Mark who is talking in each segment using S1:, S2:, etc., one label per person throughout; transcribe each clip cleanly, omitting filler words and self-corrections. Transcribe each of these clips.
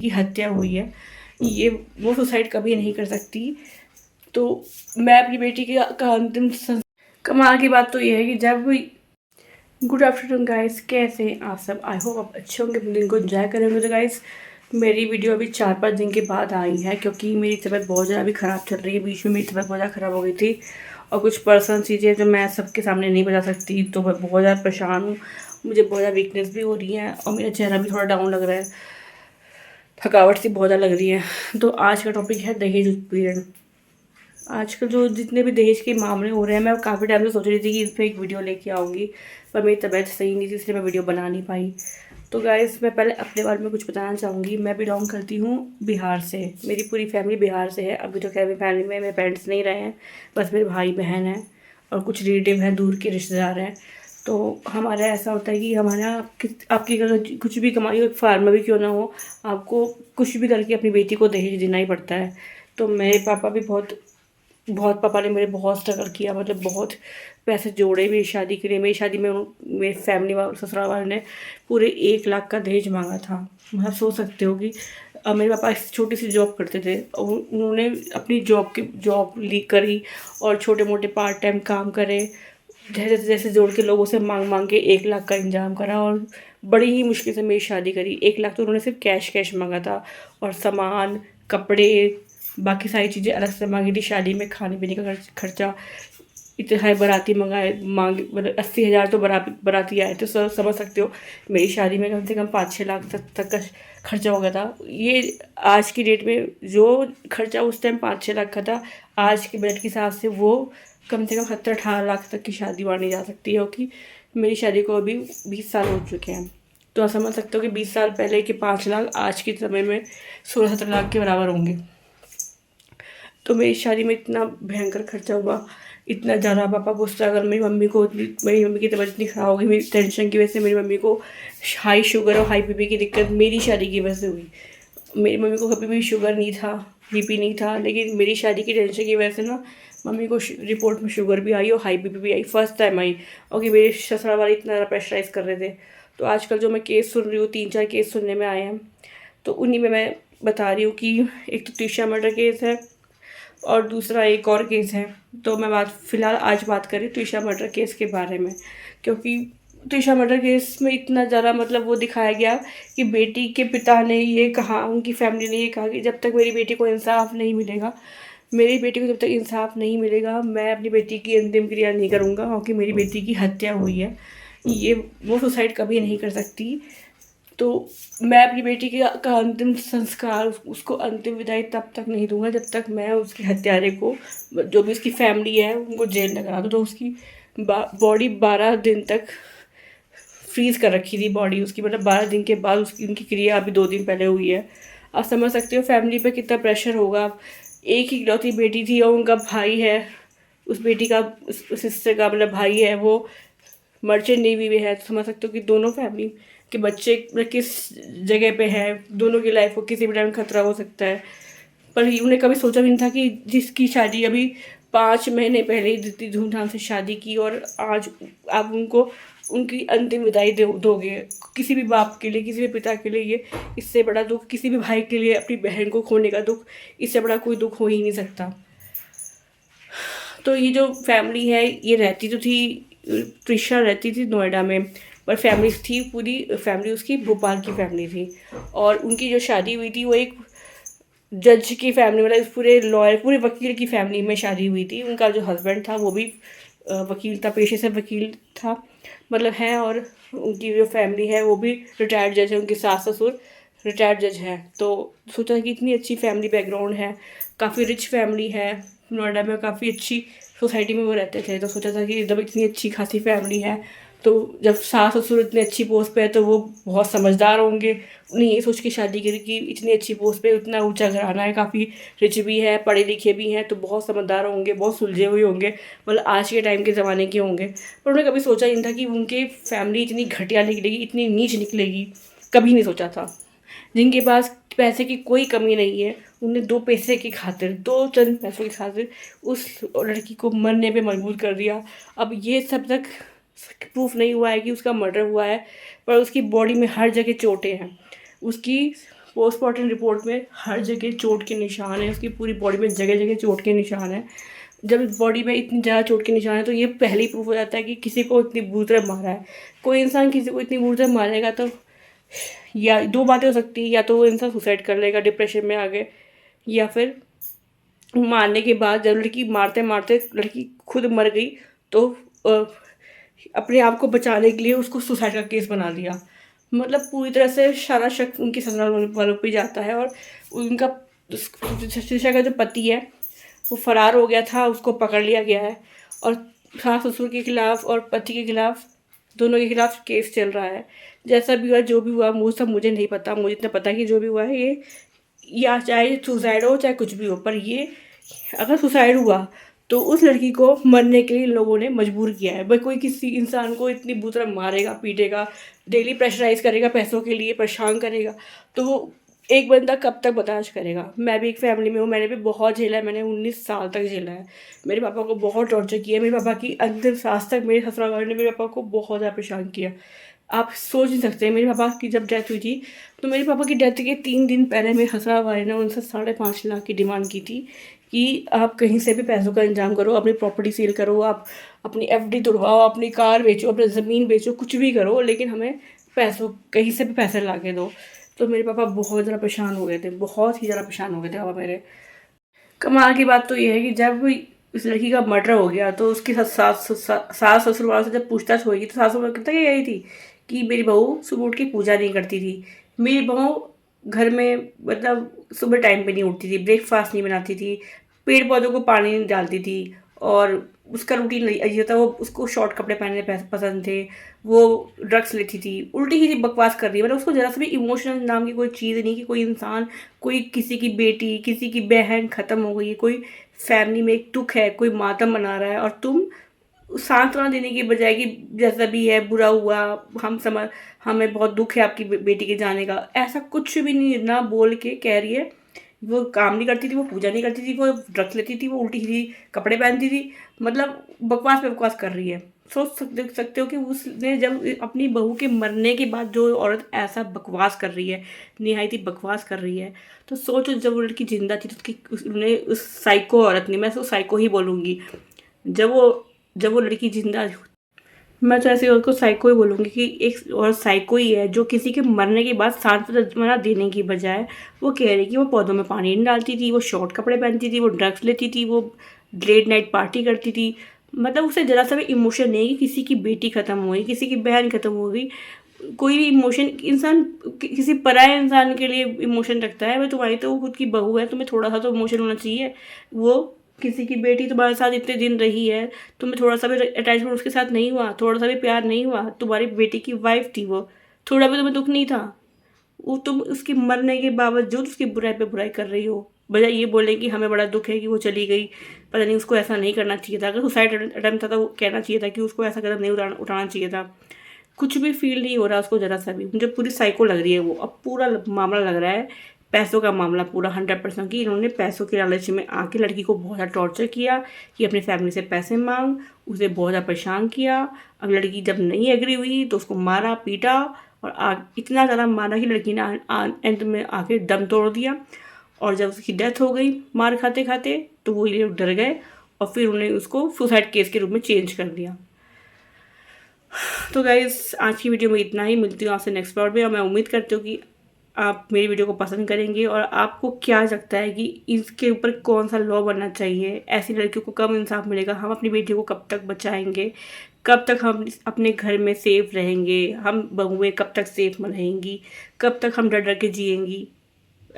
S1: की हत्या हुई है, ये वो सुसाइड कभी नहीं कर सकती। तो मैं अपनी बेटी का अंतिम कमाल की बात तो ये है कि जब गुड आफ्टरनून गाइस, कैसे हैं आप सब? आई होप आप अच्छे होंगे, अपने दिन को एंजॉय करेंगे। तो गाइस, मेरी वीडियो अभी 4-5 दिन के बाद आई है क्योंकि मेरी तबीयत बहुत ज़्यादा अभी ख़राब चल रही है। बीच में मेरी तबीयत बहुत ज़्यादा ख़राब हो गई थी और कुछ पर्सनल चीज़ें जो मैं सबके सामने नहीं बता सकती, तो मैं बहुत ज़्यादा परेशान हूँ। मुझे बहुत ज़्यादा वीकनेस भी हो रही है और मेरा चेहरा भी थोड़ा डाउन लग रहा है, थकावट सी बहुत ज़्यादा लग रही है। तो आज का टॉपिक है दहेज उत्पीड़न। आजकल जो जितने भी दहेज के मामले हो रहे हैं, मैं काफ़ी टाइम से सोच रही थी कि इस पर एक वीडियो लेके आऊँगी, पर मेरी तबीयत सही नहीं थी इसलिए मैं वीडियो बना नहीं पाई। तो गाइस, मैं पहले अपने बारे में कुछ बताना चाहूँगी। मैं बिलोंग करती हूँ बिहार से, मेरी पूरी फैमिली बिहार से है। अभी तो खैर मेरी फैमिली में मेरे पेरेंट्स नहीं रहे हैं, बस मेरे भाई बहन हैं और कुछ रिलेटिव हैं, दूर के रिश्तेदार हैं। तो हमारा ऐसा होता है कि हमारे यहाँ आपकी अगर कुछ भी कमाई हो, फार्मर भी क्यों ना हो, आपको कुछ भी करके अपनी बेटी को दहेज देना ही पड़ता है। तो मेरे पापा भी पापा ने मेरे बहुत स्ट्रगल किया, मतलब बहुत पैसे जोड़े मेरी शादी के लिए। मेरी शादी में मेरी फैमिली वाले, ससुराल वाले ने पूरे 1 लाख का दहेज मांगा था। मतलब सोच सकते हो कि मेरे पापा इस छोटी सी जॉब करते थे और उन्होंने अपनी जॉब ली करी और छोटे मोटे पार्ट टाइम काम करे, जैसे जैसे जोड़ के लोगों से मांग मांग के 1 लाख का इंतजाम करा और बड़ी ही मुश्किल से मेरी शादी करी। 1 लाख तो उन्होंने सिर्फ कैश मांगा था और सामान, कपड़े, बाकी सारी चीज़ें अलग से मांगी थी। शादी में खाने पीने का खर्चा इतने सारे बाराती मतलब 80,000 तो बाराती आए थे। सर समझ सकते हो, मेरी शादी में कम से कम 5-6 लाख तक का खर्चा हो गया था। ये आज की डेट में जो खर्चा उस टाइम 5-6 लाख का था, आज के बजट के हिसाब से वो कम से कम 70-18 लाख तक की शादी मानी जा सकती है, क्योंकि मेरी शादी को अभी 20 साल हो चुके हैं। तो आप समझ सकते हो कि 20 साल पहले के 5 लाख आज के समय में 16-17 लाख के बराबर होंगे। तो मेरी शादी में इतना भयंकर खर्चा हुआ, इतना ज़्यादा। पापा को स्ट्रगल, मेरी मम्मी की तबीयत इतनी ख़राब हो गई, मेरी टेंशन की वजह से मेरी मम्मी को हाई शुगर और हाई बीपी की दिक्कत मेरी शादी की वजह से हुई। मेरी मम्मी को कभी भी शुगर नहीं था, बीपी नहीं था, लेकिन मेरी शादी की टेंशन की वजह से ना मम्मी को रिपोर्ट में शुगर भी आई और हाई बीपी भी आई, फर्स्ट टाइम आई। और कि मेरे ससुराल वाले इतना ज़्यादा प्रेशराइज कर रहे थे। तो आजकल जो मैं केस सुन रही हूँ, 3-4 केस सुनने में आए हैं, तो उन्हीं में मैं बता रही हूँ कि एक तो तीशा मर्डर केस है और दूसरा एक और केस है। तो मैं फ़िलहाल आज बात करें तीशा मर्डर केस के बारे में, क्योंकि तीशा मर्डर केस में इतना ज़्यादा मतलब वो दिखाया गया कि बेटी के पिता ने ये कहा, उनकी फैमिली ने ये कहा कि जब तक मेरी बेटी को इंसाफ नहीं मिलेगा, मेरी बेटी को जब तक इंसाफ नहीं मिलेगा, मैं अपनी बेटी की अंतिम क्रिया नहीं करूँगा, क्योंकि मेरी बेटी की हत्या हुई है, ये वो सुसाइड कभी नहीं कर सकती। तो मैं अपनी बेटी का अंतिम संस्कार, उसको अंतिम विदाई तब तक नहीं दूंगा जब तक मैं उसके हत्यारे को, जो भी उसकी फैमिली है, उनको जेल में करा दूँ। तो उसकी बॉडी 12 दिन तक फ्रीज कर रखी थी बॉडी उसकी, मतलब 12 दिन के बाद उसकी उनकी क्रिया अभी 2 दिन पहले हुई है। आप समझ सकते हो फैमिली पे कितना प्रेशर होगा। एक ही इकलौती बेटी थी और उनका भाई है, उस बेटी का, उस सिस्टर का मतलब भाई है, वो मर्चेंट नेवी में है। तो समझ सकते हो कि दोनों फैमिली के बच्चे किस जगह पे हैं, दोनों की लाइफ को किसी भी टाइम खतरा हो सकता है। पर उन्हें कभी सोचा भी नहीं था कि जिसकी शादी अभी 5 महीने पहले ही इतनी धूमधाम से शादी की और आज आप उनको उनकी अंतिम विदाई दोगे। किसी भी बाप के लिए, किसी भी पिता के लिए ये इससे बड़ा दुख, किसी भी भाई के लिए अपनी बहन को खोने का दुख, इससे बड़ा कोई दुख हो ही नहीं सकता। तो ये जो फैमिली है, ये रहती तो थी, त्रिशा रहती थी नोएडा में, पर फैमिली थी, पूरी फैमिली उसकी भोपाल की फैमिली थी। और उनकी जो शादी हुई थी वो एक जज की फैमिली, मतलब पूरे लॉयर, पूरे वकील की फैमिली में शादी हुई थी। उनका जो हस्बैंड था वो भी वकील था, पेशे से वकील था मतलब है, और उनकी जो फैमिली है वो भी रिटायर्ड जज है, उनके सास ससुर रिटायर्ड जज हैं। तो सोचा कि इतनी अच्छी फैमिली बैकग्राउंड है, काफ़ी रिच फैमिली है, नोएडा में काफ़ी अच्छी सोसाइटी में वो रहते थे। तो सोचा था कि जब इतनी अच्छी खासी फैमिली है, तो जब सास ससुर इतनी अच्छी पोस्ट पे है तो वो बहुत समझदार होंगे। उन्हें ये सोच के शादी करी कि इतनी अच्छी पोस्ट पे, उतना ऊंचा घराना है, काफ़ी रिच भी है, पढ़े लिखे भी हैं, तो बहुत समझदार होंगे, बहुत सुलझे हुए होंगे, मतलब आज के टाइम के ज़माने के होंगे। पर उन्हें कभी सोचा नहीं था कि उनके फैमिली इतनी घटिया निकलेगी, इतनी नीच निकलेगी, कभी नहीं सोचा था। जिनके पास पैसे की कोई कमी नहीं है, उन्हें 2 पैसे की खातिर, 2 चंद पैसों की खातिर उस लड़की को मरने पे मजबूर कर दिया। अब ये सब तक प्रूफ नहीं हुआ है कि उसका मर्डर हुआ है, पर उसकी बॉडी में हर जगह चोटें हैं। उसकी पोस्टमार्टम रिपोर्ट में हर जगह चोट के निशान है, उसकी पूरी बॉडी में जगह जगह चोट के निशान है। जब बॉडी में इतनी ज़्यादा चोट के निशान है तो ये पहले ही प्रूफ हो जाता है कि किसी को इतनी बुरी तरह मारा है। कोई इंसान किसी को इतनी बुरी तरह मारेगा तो या दो बातें हो सकती है, या तो वो इंसान सुसाइड कर लेगा डिप्रेशन में आगे, या फिर मारने के बाद जब लड़की मारते मारते लड़की खुद मर गई तो अपने आप को बचाने के लिए उसको सुसाइड का केस बना दिया। मतलब पूरी तरह से सारा शक उनके ससुराल वालों पे जाता है। और उनका शीशा का जो पति है वो फरार हो गया था, उसको पकड़ लिया गया है और सास ससुर के खिलाफ और पति के खिलाफ, दोनों के खिलाफ केस चल रहा है। जैसा भी हुआ जो भी हुआ वो सब मुझे नहीं पता, मुझे इतना पता है कि जो भी हुआ है ये, या चाहे सुसाइड हो चाहे कुछ भी हो, पर ये अगर सुसाइड हुआ तो उस लड़की को मरने के लिए इन लोगों ने मजबूर किया है। भाई कोई किसी इंसान को इतनी बुरी तरह मारेगा, पीटेगा, डेली प्रेशराइज करेगा, पैसों के लिए परेशान करेगा, तो वो एक बंदा कब तक बर्दाश्त करेगा। मैं भी एक फैमिली में हूँ, मैंने भी बहुत झेला है, मैंने 19 साल तक झेला है। मेरे पापा को बहुत टॉर्चर किया, मेरे पापा की अंतिम सांस तक मेरे ससुराल वालों ने मेरे पापा को बहुत ज़्यादा परेशान किया। आप सोच नहीं सकते, मेरे पापा की जब डेथ हुई थी तो मेरे पापा की डेथ के 3 दिन पहले मेरे ससुराल वाले ने उनसे 5.5 लाख की डिमांड की थी कि आप कहीं से भी पैसों का इंतजाम करो, अपनी प्रॉपर्टी सेल करो, आप अपनी एफडी तुड़वाओ, अपनी कार बेचो, अपनी ज़मीन बेचो, कुछ भी करो, लेकिन हमें पैसों कहीं से भी पैसे ला के दो। तो मेरे पापा बहुत ज़्यादा परेशान हो गए थे, बहुत ही ज़्यादा परेशान हो गए थे पापा मेरे। कमाल की बात तो ये है कि जब इस लड़की का मर्डर हो गया तो उसकी सास ससुर वालों से जब पूछताछ होगी तो सास ससुर कहता यही थी कि मेरी बहू सुबह उठ के पूजा नहीं करती थी, मेरी बहू घर में मतलब सुबह टाइम पे नहीं उठती थी, ब्रेकफास्ट नहीं बनाती थी, पेड़ पौधों को पानी नहीं डालती थी, और उसका रूटीन अजीब था, वो उसको शॉर्ट कपड़े पहनने पसंद थे, वो ड्रग्स लेती थी, उल्टी ही बकवास कर रही है। मतलब उसको ज़रा सा भी इमोशनल नाम की कोई चीज़ नहीं कि कोई इंसान, कोई किसी की बेटी, किसी की बहन ख़त्म हो गई है, कोई फैमिली में एक दुख है, कोई मातम मना रहा है, और तुम सांत्वना देने की बजाय कि जैसा भी है बुरा हुआ, हमें बहुत दुख है आपकी बेटी के जाने का, ऐसा कुछ भी नहीं ना बोल के कह रही है। वो काम नहीं करती थी, वो पूजा नहीं करती थी, वो ड्रग्स लेती थी, वो उल्टी सीधी कपड़े पहनती थी, मतलब बकवास पे बकवास कर रही है। सोच सकते हो कि उसने जब अपनी बहू के मरने के बाद जो औरत ऐसा बकवास कर रही है, निहायती बकवास कर रही है, तो सोचो जब वो लड़की जिंदा थी तो उसने उस साइको औरत ने, मैं उसको साइको ही बोलूँगी, जब वो लड़की जिंदा, मैं तो ऐसे औरत को साइको ही बोलूँगी कि एक और साइको ही है जो किसी के मरने के बाद सांत्वना देने की बजाय वो कह रही कि वो पौधों में पानी नहीं डालती थी, वो शॉर्ट कपड़े पहनती थी, वो ड्रग्स लेती थी, वो लेट नाइट पार्टी करती थी। मतलब उसे ज़रा सा भी इमोशन नहीं है कि किसी की बेटी ख़त्म हो गई, किसी की बहन ख़त्म हो गई। कोई भी इमोशन इंसान किसी पराये इंसान के लिए इमोशन रखता है, भाई तुम्हारी तो खुद की बहू है, तुम्हें थोड़ा सा तो इमोशन होना चाहिए। वो किसी की बेटी तुम्हारे साथ इतने दिन रही है, तुम्हें थोड़ा सा भी अटैचमेंट उसके साथ नहीं हुआ, थोड़ा सा भी प्यार नहीं हुआ, तुम्हारी बेटी की वाइफ थी वो, थोड़ा भी तुम्हें दुख नहीं था? वो तुम उसके मरने के बावजूद उसकी बुराई पे बुराई कर रही हो, बजाय ये बोले कि हमें बड़ा दुख है कि वो चली गई, पता नहीं उसको ऐसा नहीं करना चाहिए था, अगर सुसाइड अटेम्प्ट था तो वो कहना चाहिए था कि उसको ऐसा कदम नहीं उठाना चाहिए था। कुछ भी फील नहीं हो रहा उसको ज़रा सा भी, मुझे पूरी साइको लग रही है वो। अब पूरा मामला लग रहा है पैसों का मामला पूरा 100% कि इन्होंने पैसों के लालच में आके लड़की को बहुत ज़्यादा टॉर्चर किया कि अपनी फैमिली से पैसे मांग, उसे बहुत ज़्यादा परेशान किया। अब लड़की जब नहीं एग्री हुई तो उसको मारा पीटा, और इतना ज़्यादा मारा कि लड़की ने एंड में आके दम तोड़ दिया। और जब उसकी डेथ हो गई मार खाते खाते तो वो ये डर गए और फिर उन्होंने उसको सुसाइड केस के रूप में चेंज कर दिया। तो गाइज़ आज की वीडियो में इतना ही, मिलती हूँ आपसे नेक्स्ट पार्ट में, और मैं उम्मीद करती हूँ कि आप मेरी वीडियो को पसंद करेंगे। और आपको क्या लगता है कि इसके ऊपर कौन सा लॉ बनना चाहिए, ऐसी लड़कियों को कब इंसाफ मिलेगा, हम अपनी बेटियों को कब तक बचाएंगे, कब तक हम अपने घर में सेफ रहेंगे, हम बहुएं कब तक सेफ रहेंगी, कब तक हम डर डर के जिएंगी,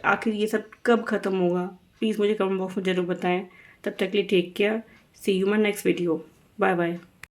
S1: आखिर ये सब कब ख़त्म होगा? प्लीज़ मुझे कमेंट बॉक्स में ज़रूर बताएं। तब तक के लिए take care, see you my next video, bye bye.